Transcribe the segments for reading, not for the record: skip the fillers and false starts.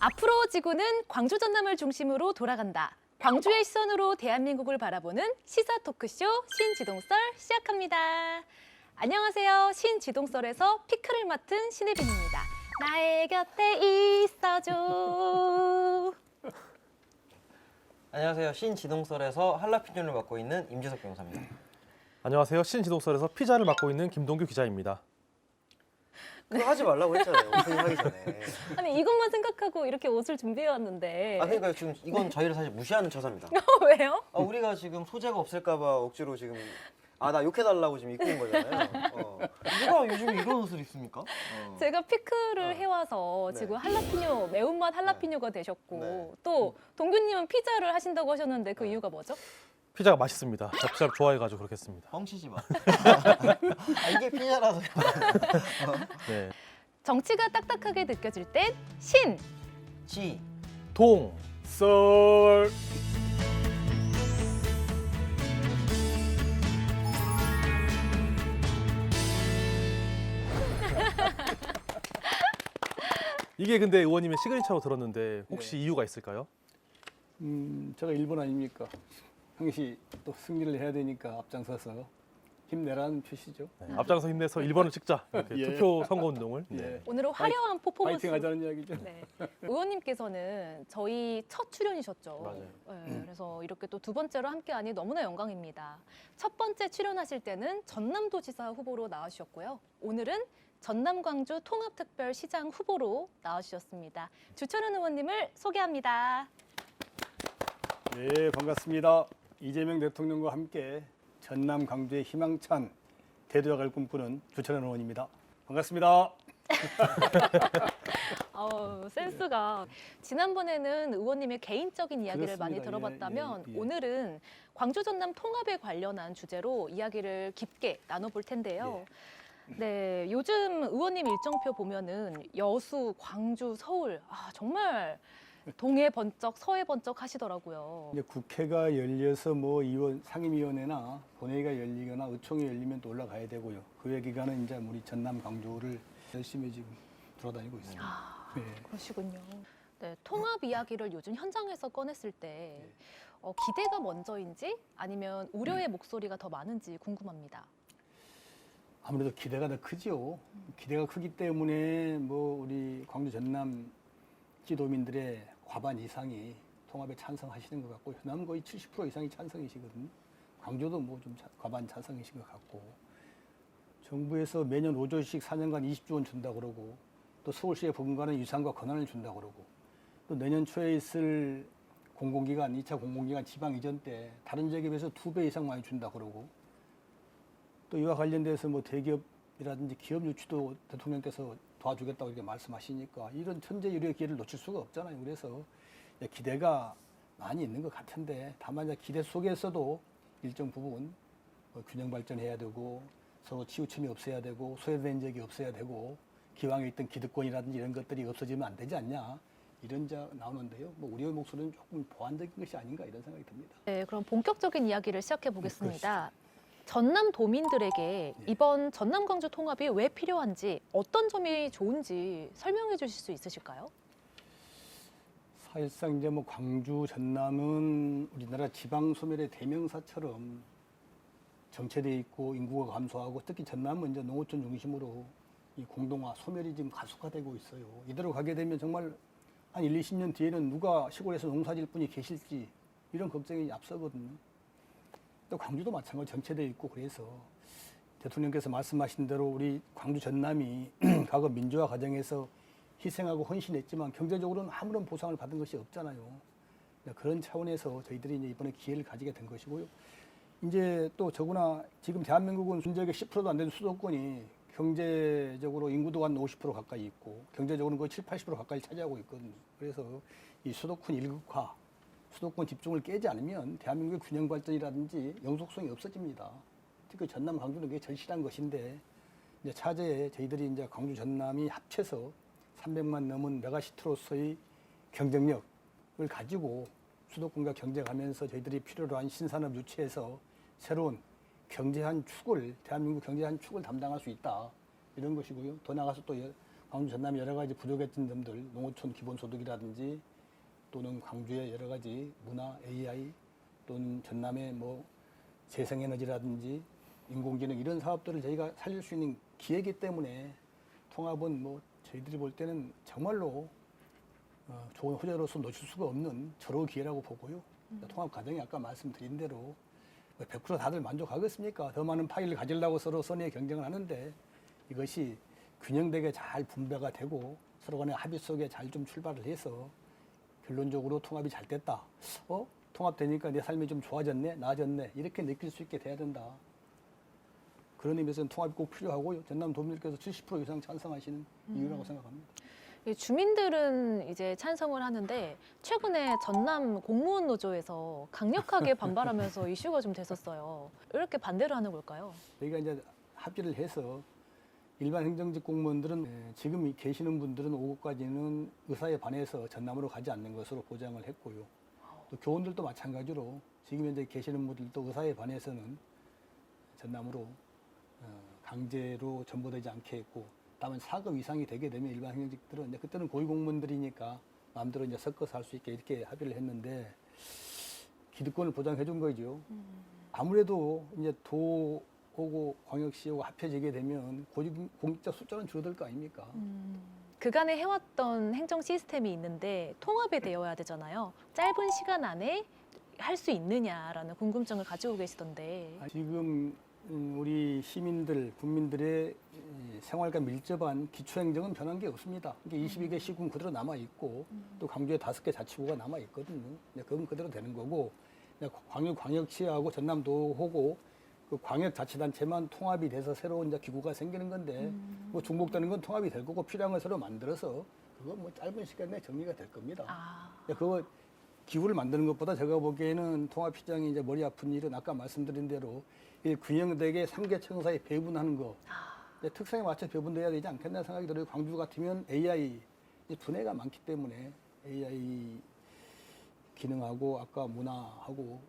앞으로 지구는 광주 전남을 중심으로 돌아간다. 광주의 시선으로 대한민국을 바라보는 시사 토크쇼 신지동설 시작합니다. 안녕하세요. 신지동설에서 피크를 맡은 신혜빈입니다. 나의 곁에 있어줘. 안녕하세요. 신지동설에서 할라피뇨를 맡고 있는 임지석 변호사입니다. 안녕하세요. 신지동설에서 피자를 맡고 있는 김동규 기자입니다. 그거 하지 말라고 했잖아요. 오프닝 하기 전에. 아니 이것만 생각하고 이렇게 옷을 준비해 왔는데. 그러니까 지금 이건 저희를 사실 무시하는 처사입니다. 왜요? 우리가 지금 소재가 없을까봐 억지로 지금 나 욕해달라고 지금 입고 온 거잖아요. 누가 요즘에 이런 옷을 입습니까? 제가 피크를 해와서 네. 지금 할라피뇨, 매운맛 할라피뇨가 되셨고 네. 또 동규님은 피자를 하신다고 하셨는데 그 네. 이유가 뭐죠? 피자가 맛있습니다. 저 피자를 좋아해가지고 그렇게 했습니다. 뻥치지 마. 이게 피자라서. 네. 정치가 딱딱하게 느껴질 땐 신! 지. 동설. 이게 근데 의원님의 시그니처로 들었는데 혹시 이유가 있을까요? 제가 일본 아닙니까? 항시 또 승리를 해야 되니까 앞장서서 힘내라는 표시죠. 네, 앞장서 힘내서 1번을 찍자. 이렇게 예. 투표 선거운동을. 예. 네. 오늘은 화려한 퍼포먼스. 파이팅 하자는 이야기죠. 네. 의원님께서는 저희 첫 출연이셨죠. 맞아요. 네, 그래서 이렇게 또 두 번째로 함께하니 너무나 영광입니다. 첫 번째 출연하실 때는 전남도지사 후보로 나와주셨고요. 오늘은 전남 광주 통합특별시장 후보로 나와주셨습니다. 주철현 의원님을 소개합니다. 네, 반갑습니다. 이재명 대통령과 함께 전남 광주의 희망찬 대도약을 꿈꾸는 주철현 의원입니다. 반갑습니다. 센스가. 지난번에는 의원님의 개인적인 이야기를 많이 그렇습니다. 들어봤다면 예. 오늘은 광주 전남 통합에 관련한 주제로 이야기를 깊게 나눠볼 텐데요. 네, 요즘 의원님 일정표 보면은 여수, 광주, 서울 정말 동해 번쩍, 서해 번쩍 하시더라고요. 이제 국회가 열려서 뭐 상임위원회나 본회의가 열리거나 의총이 열리면 또 올라가야 되고요. 그 외 기간은 이제 우리 전남 광주를 열심히 지금 돌아다니고 있습니다. 네. 그러시군요. 네, 통합 이야기를 요즘 현장에서 꺼냈을 때 기대가 먼저인지 아니면 우려의 목소리가 더 많은지 궁금합니다. 아무래도 기대가 더 크죠. 기대가 크기 때문에 뭐 우리 광주 전남 지도민들의 과반 이상이 통합에 찬성하시는 것 같고 현암 거의 70% 이상이 찬성이시거든요. 광주도 뭐 좀 과반 찬성이신 것 같고 정부에서 매년 5조씩 4년간 20조 원 준다 그러고 또 서울시에 버금가는 유산과 권한을 준다 그러고 또 내년 초에 있을 공공기관, 2차 공공기관 지방 이전 때 다른 지역에 비해서 2배 이상 많이 준다 그러고 또 이와 관련돼서 뭐 대기업이라든지 기업 유치도 대통령께서 도와주겠다고 이렇게 말씀하시니까 이런 천재 유리의 기회를 놓칠 수가 없잖아요. 그래서 기대가 많이 있는 것 같은데 다만 이제 기대 속에서도 일정 부분 균형 발전해야 되고 서로 치우침이 없어야 되고 소외된 지역이 없어야 되고 기왕에 있던 기득권이라든지 이런 것들이 없어지면 안 되지 않냐 이런 자 나오는데요. 뭐 우리의 목소리는 조금 보완적인 것이 아닌가 이런 생각이 듭니다. 네, 그럼 본격적인 이야기를 시작해 보겠습니다. 전남 도민들에게 이번 전남 광주 통합이 왜 필요한지 어떤 점이 좋은지 설명해 주실 수 있으실까요? 사실상 이제 뭐 광주 전남은 우리나라 지방 소멸의 대명사처럼 정체돼 있고 인구가 감소하고 특히 전남은 이제 농어촌 중심으로 이 공동화 소멸이 지금 가속화되고 있어요. 이대로 가게 되면 정말 한 1, 20년 뒤에는 누가 시골에서 농사질 분이 계실지 이런 걱정이 앞서거든요. 또 광주도 마찬가지로 정체돼 있고 그래서 대통령께서 말씀하신 대로 우리 광주 전남이 과거 민주화 과정에서 희생하고 헌신했지만 경제적으로는 아무런 보상을 받은 것이 없잖아요. 그런 차원에서 저희들이 이제 이번에 기회를 가지게 된 것이고요. 이제 또 더구나 지금 대한민국은 전적의 10%도 안 되는 수도권이 경제적으로 인구도 한 50% 가까이 있고 경제적으로는 거의 7, 80% 가까이 차지하고 있거든요. 그래서 이 수도권 일극화, 수도권 집중을 깨지 않으면 대한민국의 균형 발전이라든지 영속성이 없어집니다. 특히 전남, 광주는 그게 절실한 것인데 이제 차제에 저희들이 이제 광주, 전남이 합쳐서 300만 넘은 메가시티로서의 경쟁력을 가지고 수도권과 경쟁하면서 저희들이 필요로 한 신산업 유치해서 새로운 경제 한 축을 대한민국 경제 한 축을 담당할 수 있다 이런 것이고요. 더 나아가서 또 광주 전남의 여러 가지 부족했던 점들, 농어촌 기본소득이라든지 또는 광주의 여러 가지 문화, AI 또는 전남의 뭐 재생에너지라든지 인공지능 이런 사업들을 저희가 살릴 수 있는 기회이기 때문에 통합은 뭐 저희들이 볼 때는 정말로 좋은 호재로서 놓칠 수가 없는 절호 기회라고 보고요. 통합 과정이 아까 말씀드린 대로 100% 다들 만족하겠습니까? 더 많은 파일을 가지려고 서로 선의의 경쟁을 하는데 이것이 균형되게 잘 분배가 되고 서로 간의 합의 속에 잘 좀 출발을 해서 결론적으로 통합이 잘 됐다. 통합되니까 내 삶이 좀 좋아졌네, 나아졌네 이렇게 느낄 수 있게 돼야 된다. 그런 의미에서는 통합이 꼭 필요하고요. 전남 도민들께서 70% 이상 찬성하시는 이유라고 생각합니다. 주민들은 이제 찬성을 하는데 최근에 전남 공무원 노조에서 강력하게 반발하면서 이슈가 좀 됐었어요. 왜 이렇게 반대를 하는 걸까요? 저희가 이제 합의를 해서 일반 행정직 공무원들은 지금 계시는 분들은 5급까지는 의사에 반해서 전남으로 가지 않는 것으로 보장을 했고요. 또 교원들도 마찬가지로 지금 현재 계시는 분들도 의사에 반해서는 전남으로 강제로 전보되지 않게 했고, 다만 4급 이상이 되게 되면 일반 행정직들은 이제 그때는 고위공무원들이니까 마음대로 이제 섞어서 할 수 있게 이렇게 합의를 했는데 기득권을 보장해 준 거죠. 아무래도 이제 도하고 광역시하고 합해지게 되면 공직자 숫자는 줄어들 거 아닙니까? 그간에 해왔던 행정 시스템이 있는데 통합이 되어야 되잖아요. 짧은 시간 안에 할 수 있느냐라는 궁금증을 가지고 계시던데. 지금 우리 시민들, 국민들의 생활과 밀접한 기초행정은 변한 게 없습니다. 이게 22개 시군 그대로 남아있고 또 광주에 5개 자치구가 남아있거든요. 그건 그대로 되는 거고 광역시하고 전남도하고 그 광역자치단체만 통합이 돼서 새로운 이제 기구가 생기는 건데 뭐 중복되는 건 통합이 될 거고 필요한 걸 새로 만들어서 그거 뭐 짧은 시간 내에 정리가 될 겁니다. 그거 기구를 만드는 것보다 제가 보기에는 통합시장이 이제 머리 아픈 일은 아까 말씀드린 대로 이 균형되게 3개 청사에 배분하는 거 특성에 맞춰 배분돼야 되지 않겠나 생각이 들어요. 광주 같으면 AI 분야가 많기 때문에 AI 기능하고 아까 문화하고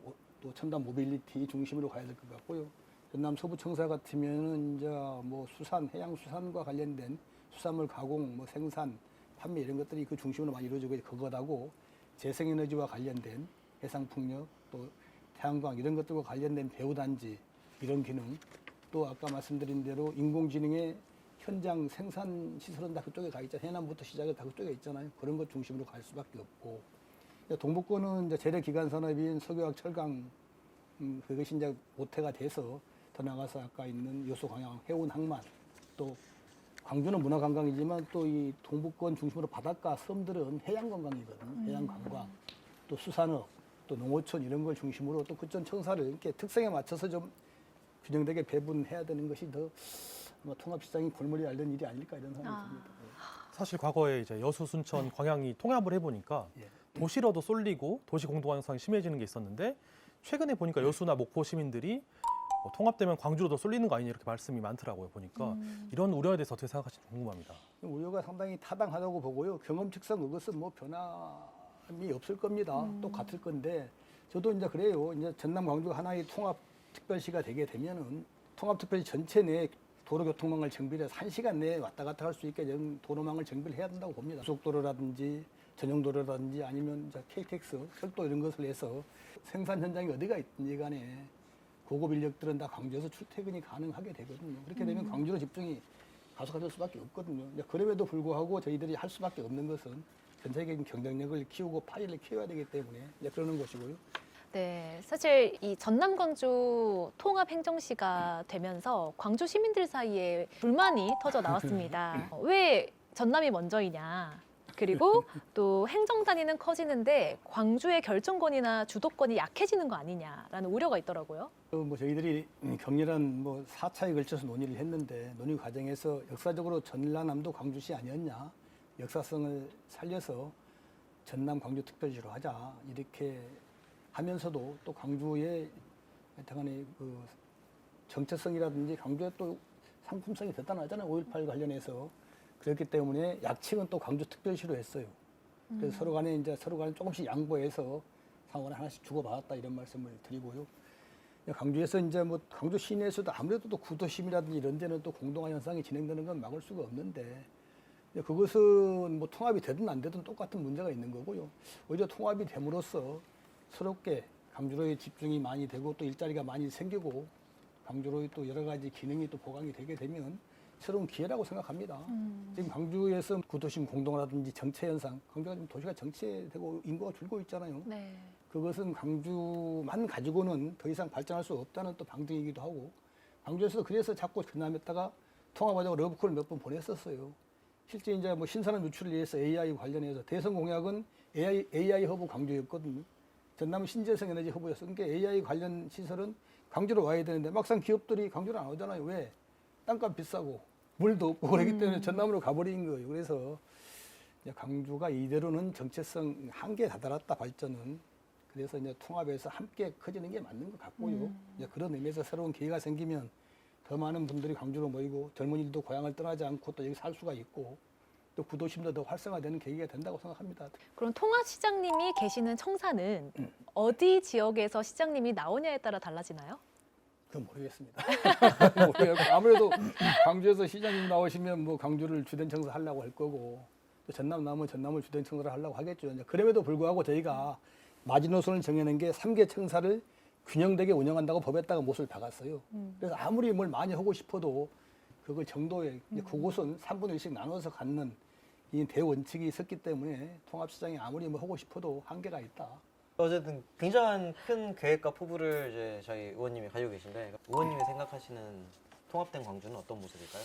또 첨단 모빌리티 중심으로 가야 될 것 같고요. 전남 서부청사 같으면은 이제 뭐 수산, 해양수산과 관련된 수산물 가공, 뭐 생산, 판매 이런 것들이 그 중심으로 많이 이루어지고 그것하고 재생에너지와 관련된 해상풍력, 또 태양광 이런 것들과 관련된 배후단지 이런 기능, 또 아까 말씀드린 대로 인공지능의 현장 생산 시설은 다 그쪽에 가 있잖아요. 해남부터 시작해 다 그쪽에 있잖아요. 그런 것 중심으로 갈 수밖에 없고 동북권은 이제 재래기관 산업인 석유화학 철강 그것이 이제 모태가 돼서 더 나가서 아까 있는 여수광양 해운 항만 또 광주는 문화관광이지만 또 이 동북권 중심으로 바닷가 섬들은 해양관광이거든요. 해양관광 또 수산업 또 농어촌 이런 걸 중심으로 또 그쪽 청사를 이렇게 특성에 맞춰서 좀 균형되게 배분해야 되는 것이 더 아마 통합시장이 골머리 앓는 일이 아닐까 이런 생각이 듭니다. 사실 과거에 이제 여수, 순천, 광양이 통합을 해보니까 도시로도 쏠리고 도시 공동 형성이 심해지는 게 있었는데 최근에 보니까 여수나 목포 시민들이 통합되면 광주로도 쏠리는 거 아니냐 이렇게 말씀이 많더라고요. 보니까 이런 우려에 대해서 어떻게 생각하시는지 궁금합니다. 우려가 상당히 타당하다고 보고요. 경험칙상 그것은 뭐 변함이 없을 겁니다. 똑같을 건데 저도 이제 그래요. 이제 전남 광주가 하나의 통합 특별시가 되게 되면은 통합특별시 전체 내 도로교통망을 정비해서 1시간 내에 왔다 갔다 할 수 있게 도로망을 정비를 해야 된다고 봅니다. 고속도로라든지 전용도로라든지 아니면 이제 KTX, 철도 이런 것을 해서 생산 현장이 어디가 있든지 간에 고급 인력들은 다 광주에서 출퇴근이 가능하게 되거든요. 그렇게 되면 광주로 집중이 가속화될 수밖에 없거든요. 그럼에도 불구하고 저희들이 할 수밖에 없는 것은 전체적인 경쟁력을 키우고 파일을 키워야 되기 때문에 그러는 것이고요. 네, 사실 이 전남 광주 통합 행정시가 되면서 광주 시민들 사이에 불만이 터져 나왔습니다. 왜 전남이 먼저이냐? 그리고 또 행정단위는 커지는데 광주의 결정권이나 주도권이 약해지는 거 아니냐라는 우려가 있더라고요. 뭐 저희들이 격렬한 뭐 4차에 걸쳐서 논의를 했는데 논의 과정에서 역사적으로 전라남도 광주시 아니었냐, 역사성을 살려서 전남 광주 특별시로 하자 이렇게 하면서도 또 광주의 당연히 그 정체성이라든지 광주의 또 상품성이 대단하잖아요. 5.18 관련해서. 그렇기 때문에 약칭은 또 광주 특별시로 했어요. 그래서 서로 간에 조금씩 양보해서 상호를 하나씩 주고받았다 이런 말씀을 드리고요. 광주에서 이제 뭐 광주 시내에서도 아무래도 또 구도심이라든지 이런 데는 또 공동화 현상이 진행되는 건 막을 수가 없는데 그것은 뭐 통합이 되든 안 되든 똑같은 문제가 있는 거고요. 오히려 통합이 됨으로써 새롭게 광주로의 집중이 많이 되고 또 일자리가 많이 생기고 광주로의 또 여러 가지 기능이 또 보강이 되게 되면 새로운 기회라고 생각합니다. 지금 광주에서 구도심 공동화라든지 정체 현상, 광주가 지금 도시가 정체되고 인구가 줄고 있잖아요. 네. 그것은 광주만 가지고는 더 이상 발전할 수 없다는 또 방증이기도 하고 광주에서도 그래서 자꾸 전남했다가 통합하자고 러브콜을 몇 번 보냈었어요. 실제 이제 뭐 신산업 유출을 위해서 AI 관련해서 대선 공약은 AI 허브 광주였거든요. 전남은 신재생 에너지 허브였어. 그러니까 AI 관련 시설은 광주로 와야 되는데 막상 기업들이 광주로 안 오잖아요. 왜? 땅값 비싸고 물도 없고 그러기 때문에 전남으로 가버린 거예요. 그래서 이제 광주가 이대로는 정체성 한계에 다다랐다 발전은. 그래서 이제 통합에서 함께 커지는 게 맞는 것 같고요. 이제 그런 의미에서 새로운 기회가 생기면 더 많은 분들이 광주로 모이고 젊은이들도 고향을 떠나지 않고 또 여기 살 수가 있고 또 구도심도 더 활성화되는 계기가 된다고 생각합니다. 그럼 통합시장님이 계시는 청사는 어디 지역에서 시장님이 나오냐에 따라 달라지나요? 그건 모르겠습니다. 모르겠고 아무래도 광주에서 시장님 나오시면 뭐 광주를 주된 청사 하려고 할 거고 또 전남 나오면 전남을 주된 청사를 하려고 하겠죠. 이제 그럼에도 불구하고 저희가 마지노선을 정해낸 게 3개 청사를 균형되게 운영한다고 법에다가 못을 박았어요. 그래서 아무리 뭘 많이 하고 싶어도 그걸 정도의 그곳은 3분의 1씩 나눠서 갖는 이 대원칙이 있었기 때문에 통합시장이 아무리 뭐 하고 싶어도 한계가 있다. 어쨌든 굉장한 큰 계획과 포부를 이제 저희 의원님이 가지고 계신데 의원님이 생각하시는 통합된 광주는 어떤 모습일까요?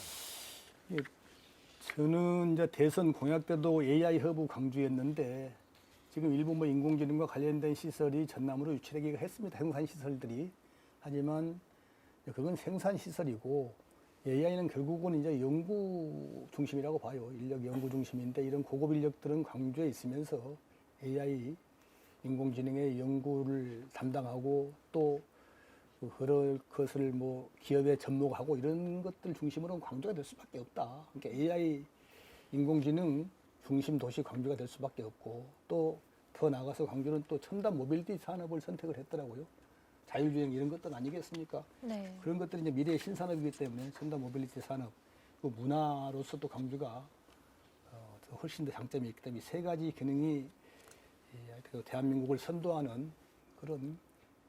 저는 이제 대선 공약 때도 AI 허브 광주였는데 지금 일부 뭐 인공지능과 관련된 시설이 전남으로 유치되기가 했습니다. 생산 시설들이. 하지만 그건 생산 시설이고 AI는 결국은 이제 연구 중심이라고 봐요. 인력 연구 중심인데 이런 고급 인력들은 광주에 있으면서 AI 인공지능의 연구를 담당하고 또 그럴 것을 뭐 기업에 접목하고 이런 것들 중심으로는 광주가 될 수밖에 없다. 그러니까 AI 인공지능 중심 도시 광주가 될 수밖에 없고 또 더 나가서 광주는 또 첨단 모빌리티 산업을 선택을 했더라고요. 자율주행 이런 것들 아니겠습니까? 네. 그런 것들이 이제 미래의 신산업이기 때문에 첨단 모빌리티 산업, 그 문화로서 또 광주가 훨씬 더 장점이 있기 때문에 세 가지 기능이 대한민국을 선도하는 그런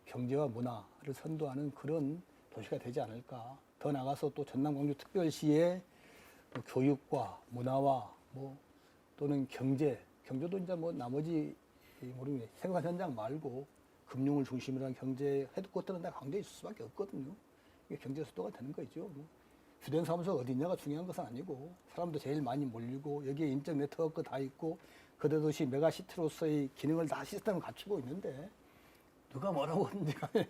경제와 문화를 선도하는 그런 도시가 되지 않을까. 더 나가서 또 전남 광주 특별시의 교육과 문화와 뭐 또는 경제도 이제 뭐 나머지 모르겠네 생산 현장 말고 금융을 중심으로 한 경제 헤드쿼터는 다 광주에 있을 수밖에 없거든요. 이게 경제 수도가 되는 거죠. 뭐 주된 사무소가 어디 있냐가 중요한 것은 아니고 사람도 제일 많이 몰리고 여기에 인적 네트워크 다 있고 거대도시 메가시티로서의 기능을 다 시스템을 갖추고 있는데 누가 뭐라고 하든지 간에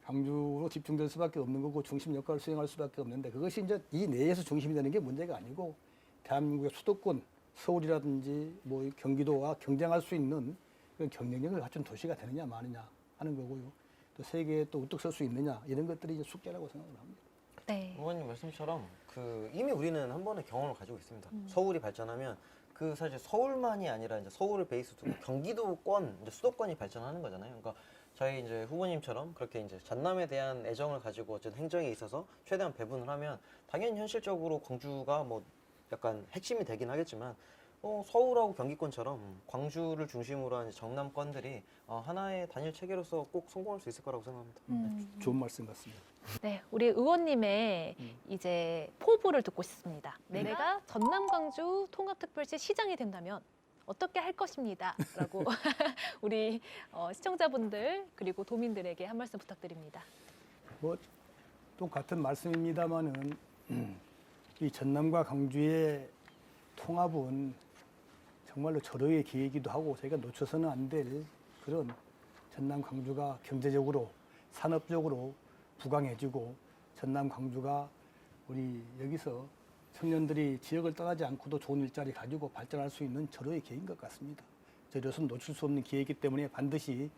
광주로 집중될 수밖에 없는 거고 중심 역할을 수행할 수밖에 없는데 그것이 이제 이 내에서 중심이 되는 게 문제가 아니고 대한민국의 수도권 서울이라든지 뭐 경기도와 경쟁할 수 있는 그런 경쟁력을 갖춘 도시가 되느냐 마느냐 하는 거고요. 또 세계에 또 우뚝 설 수 있느냐 이런 것들이 이제 숙제라고 생각을 합니다. 네. 의원님 말씀처럼 이미 우리는 한 번의 경험을 가지고 있습니다. 서울이 발전하면 사실 서울만이 아니라 이제 서울을 베이스 두고 경기도권, 이제 수도권이 발전하는 거잖아요. 그러니까 저희 이제 후보님처럼 그렇게 이제 전남에 대한 애정을 가지고 어쨌든 행정에 있어서 최대한 배분을 하면 당연히 현실적으로 광주가 뭐 약간 핵심이 되긴 하겠지만 서울하고 경기권처럼 광주를 중심으로 한 정남권들이 하나의 단일 체계로서 꼭 성공할 수 있을 거라고 생각합니다. 좋은 말씀 같습니다. 네, 우리 의원님의 이제 포부를 듣고 싶습니다. 내가 전남 광주 통합특별시 시장이 된다면 어떻게 할 것입니다. 라고 우리 시청자분들 그리고 도민들에게 한 말씀 부탁드립니다. 뭐 똑같은 말씀입니다만은 이 전남과 광주의 통합은 정말로 절호의 기회이기도 하고 저희가 놓쳐서는 안 될 그런 전남 광주가 경제적으로 산업적으로 부강해지고 전남 광주가 우리 여기서 청년들이 지역을 떠나지 않고도 좋은 일자리 가지고 발전할 수 있는 절호의 기회인 것 같습니다. 저희로서는 놓칠 수 없는 기회이기 때문에 반드시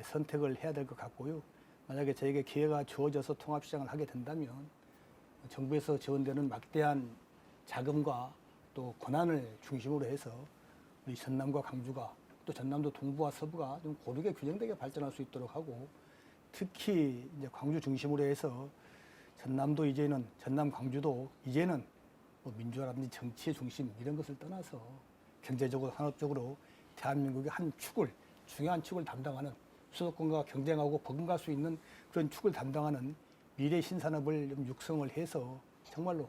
선택을 해야 될 것 같고요. 만약에 저에게 기회가 주어져서 통합시장을 하게 된다면 정부에서 지원되는 막대한 자금과 또 권한을 중심으로 해서 우리 전남과 광주가 또 전남도 동부와 서부가 좀 고르게 균형되게 발전할 수 있도록 하고 특히 이제 광주 중심으로 해서 전남도 이제는 전남 광주도 이제는 뭐 민주화라든지 정치의 중심 이런 것을 떠나서 경제적으로 산업적으로 대한민국의 한 축을 중요한 축을 담당하는 수도권과 경쟁하고 버금갈 수 있는 그런 축을 담당하는 미래 신산업을 좀 육성을 해서 정말로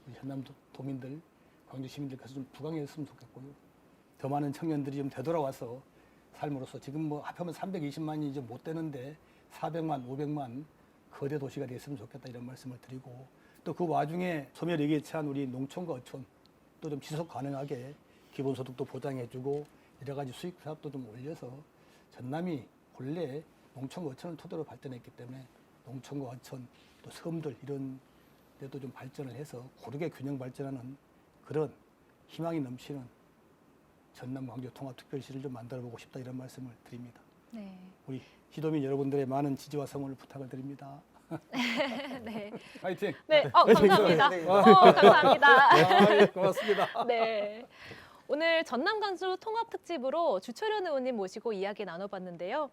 우리 전남 도민들, 광주 시민들께서 좀 부강했으면 좋겠고요. 더 많은 청년들이 좀 되돌아와서 삶으로써 지금 뭐 합하면 320만이 이제 못 되는데 400만, 500만 거대 도시가 됐으면 좋겠다 이런 말씀을 드리고 또 그 와중에 소멸위기에 처한 우리 농촌과 어촌 또 좀 지속 가능하게 기본소득도 보장해주고 여러 가지 수익 사업도 좀 올려서 전남이 본래 농촌과 어촌을 토대로 발전했기 때문에 농촌과 어촌 또 섬들 이런 데도 좀 발전을 해서 고르게 균형 발전하는 그런 희망이 넘치는 전남 광주 통합특별시를 좀 만들어보고 싶다 이런 말씀을 드립니다. 네. 우리 시도민 여러분들의 많은 지지와 성원을 부탁을 드립니다. 네. 화이팅! 네. 감사합니다. 네. 감사합니다. 예, 고맙습니다. 네. 오늘 전남 광주 통합 특집으로 주철현 의원님 모시고 이야기 나눠봤는데요.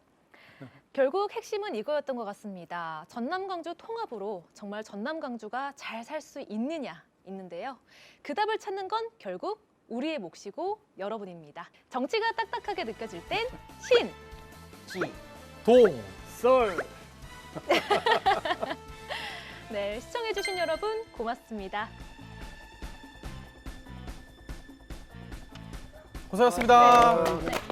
결국 핵심은 이거였던 것 같습니다. 전남 광주 통합으로 정말 전남 광주가 잘 살 수 있는데요. 그 답을 찾는 건 결국 우리의 몫이고 여러분입니다. 정치가 딱딱하게 느껴질 땐 신! 지. 동! 썰! 네, 시청해주신 여러분 고맙습니다. 고생하셨습니다. 네.